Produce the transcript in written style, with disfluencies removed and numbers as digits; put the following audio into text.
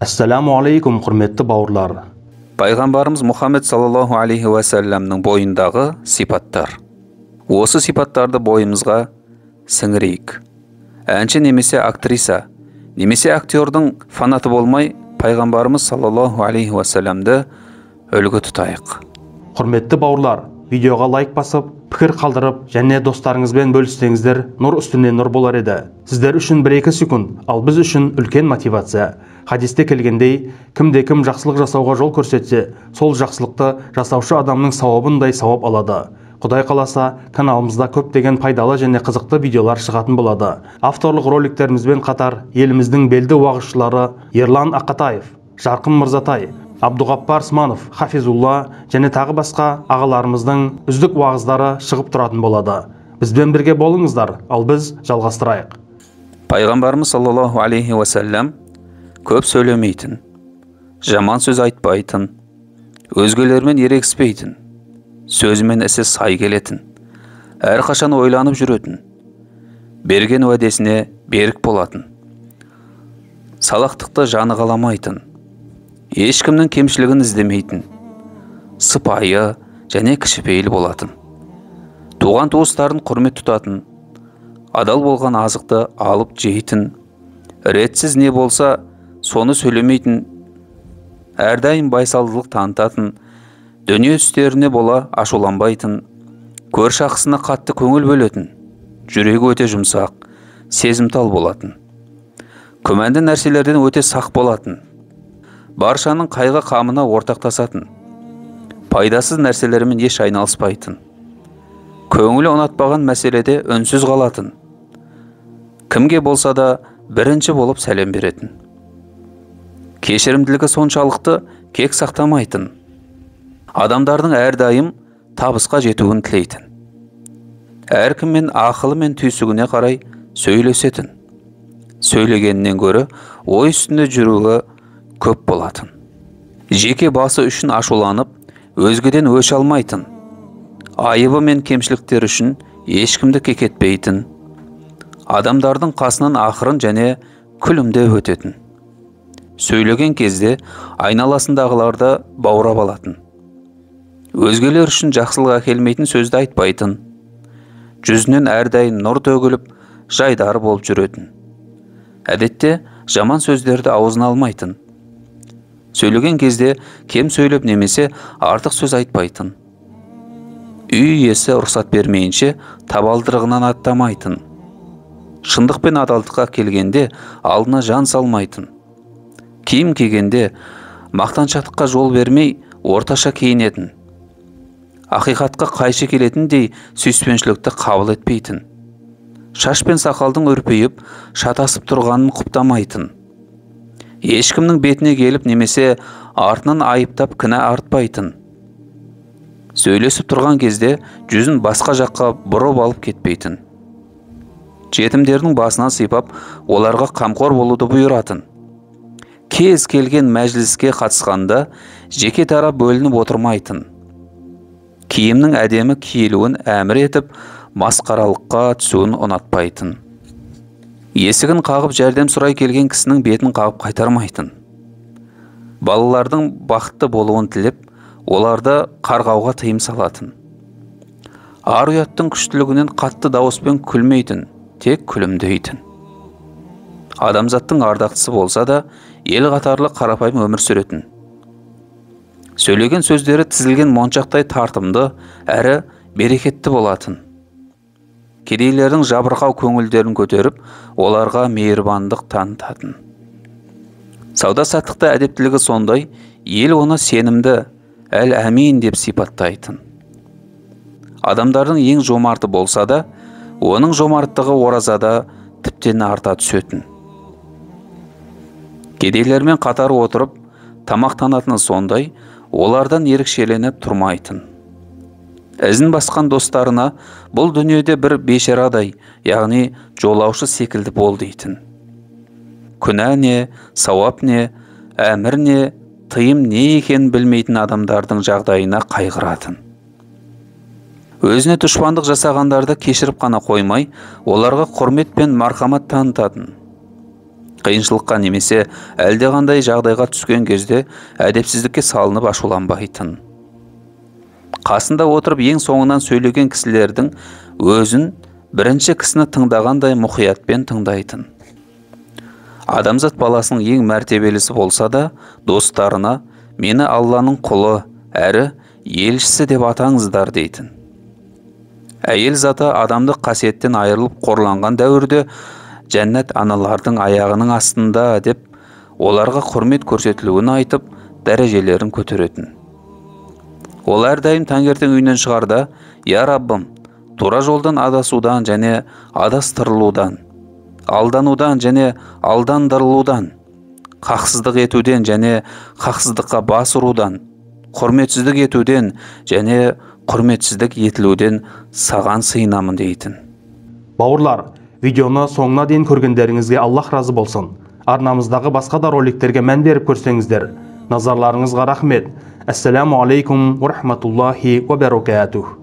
Ассаламу алейкум, құрметті бауырлар. Пайғамбарымыз Мұхаммед саллаллаху алейхи уассаламның бойындағы сипаттар. Осы сипаттарды бойымызға сіңірейік. Әнші немесе актриса, немесе актердің фанаты болмай, пайғамбарымыз саллаллаху алейхи уассаламды үлгі тұтайық. Құрметті бауырлар, видеоға лайк басып, пікір қалдырып, және достарыңызбен бөліссеңіздер, нұр үстіне нұр болар еді. Сіздер үшін 1-2 секунд, ал біз үшін үлкен мотивация. Хадисте келгендей, кімде-кім жақсылық жасауға жол көрсетсе, сол жақсылықты жасаушы адамның сауабындай сауап алады. Құдай қаласа, каналымызда көптеген пайдалы және қызықты видеолар шығатын болады. Авторлық роликтерімізбен қатар, еліміздің белді уағызшылары Ерлан Ақатаев, Жарқын Мырзатай, Абдуғаппар Сманов, Хафизулла және тағы басқа ағаларымыздың үздік уағыздары шығып тұратын болады. Бізбен бірге болыңыздар, ал біз жалғастырайық. Пайғамбарымыз саллаллаху алейхи уассалам көп сөйлемейтін, жаман сөз айтпайтын, өзгелермен ерегіспейтін, сөзімен ісі сай келетін, әрқашан ойланып жүретін, берген уәдесіне берік болатын, салақтықты жаны қаламайтын, ешкімнің кемшілігін іздемейтін, сыпайы және кішіпейіл болатын, туған туыстарын құрмет тұтатын, адал болған азықты алып жейтін, ретсіз не болса соны сөйлемейтін, әрдайым байсалдылық танытатын, дүние істеріне бола ашуланбайтын, көрші ақысына қатты көңіл бөлетін, жүрегі өте жұмсақ, сезімтал болатын, күмәнді нәрселерден өте сақ болатын, баршаның қайғы қамына ортақтасатын, пайдасыз нәрселермен еш айналыспайтын, көңілі ұнатпаған мәселеде үнсіз қалатын, кімге болса да бірінші болып сәлем беретін, кешірімділігі соншалықты кек сақтамайтын, адамдардың әрдайым табысқа жетуін тілейтін, әркіммен ақылы мен түйсігіне қарай сөйлесетін, сөйлегеннен гөрі ой үстінде жүруі көп болатын, жеке басы үшін ашуланып, өзгеден өш алмайтын, айыбы мен кемшіліктер үшін ешкімді кекетпейтін, адамдардың қасынан ақырын және күлімде өтетін, сөйлеген кезде айналасындағыларды баурап алатын, өзгелер үшін жақсылық әкелмейтін сөзді айтпайтын, жүзінен әрдайым нұр төгіліп, жайдары болып жүретін, әдетте жаман сөздерді аузына алмайтын, сөйлеген кезде кем сөйлеп немесе артық сөз айтпайтын, үй иесі рұқсат бермейінше табалдырығынан аттамайтын, шындық пен адалдыққа келгенде алдына жан салмайтын, киім кигенде мақтаншақтыққа жол бермей орташа киінетін, ақиқатқа қайшы келетіндей сүйіспеншілікті қабыл етпейтін, шаш пен сақалдың үрпейіп шатасып тұрғанын құптамайтын, ешкімнің бетіне келіп немесе артынан айыптап кінә артпайтын, сөйлесіп тұрған кезде жүзін басқа жаққа бұрып алып кетпейтін, жетімдердің басынан сипап оларға қамқор болуды бұйыратын, кез келген мәжіліске қатысқанда жеке тарап бөлініп отырмайтын, киімнің әдемі киілуін әмір етіп масқаралыққа түсуін ұнатпайтын, есігін қағып жәрдем сұрай келген кісінің бетін қағып қайтармайтын, балалардың бақытты болуын тілеп оларды қарғауға тыйым салатын, ар ұяттың күштілігінен қатты дауыспен күлмейтін, тек күлімдейтін, адамзаттың ардақтысы болса да ел қатарлы қарапайым өмір сүретін, сөйлеген сөздері тізілген моншақтай тартымды әрі берекетті болатын, кедейлердің жабырқау көңілдерін көтеріп оларға мейірбандық танытатын, сауда-саттықта әдептілігі сондай, ел оны сенімді әл-әмин деп сипаттайтын, адамдардың ең жомарты болса да оның жомарттығы оразада тіптен арта түсетін, кедейлермен қатар отырып тамақтанатыны сондай, олардан ерекшеленіп тұрмайтын, ізін басқан достарына бұл дүниеде бір бейшарадай, яғни жолаушы секілді бол дейтін, күнә не, сауап не, әмір не, тыйым не екенін білмейтін адамдардың жағдайына қайғыратын, өзіне дұшпандық жасағандарды кешіріп қана қоймай, оларға құрмет пен мархамат танытатын, қиыншылыққа немесе әлдеқандай жағдайға түскен кезде әдепсіздікке салынып ашуланбайтын. Қасында отырып ең соңынан сөйлеген кісілердің өзін бірінші кісіні тыңдағандай мұқиятпен тыңдайтын. Адамзат баласының ең мәртебелісі болса да, достарына мені Алланың құлы әрі елшісі деп атаңыздар дейтін. Әйел заты адамдық қасиеттен айырылып қорланған дәуірде жәннат аналардың аяғының астында деп оларға құрмет көрсетілуін айтып дәрежелерін көтеретін. Ол әрдайым таңертең үйінен шығарда, «Я Раббым, тура жолдан адасудан және адастырылудан, алданудан және алдандырылудан, қақсыздық етуден және қақсыздыққа бас ұрудан, құрметсіздік етуден және құрметсіздік етілуден саған сыйынамын» дейтін. Бауырлар, видеоны соңына дейін көргендеріңізге Аллах разы болсын. Арнамыздағы басқа да роликтерге мән беріп көрсеңіздер, назарларыңызға рахмет. Ассаламу алейкум ва рахматуллахи ва баракатух.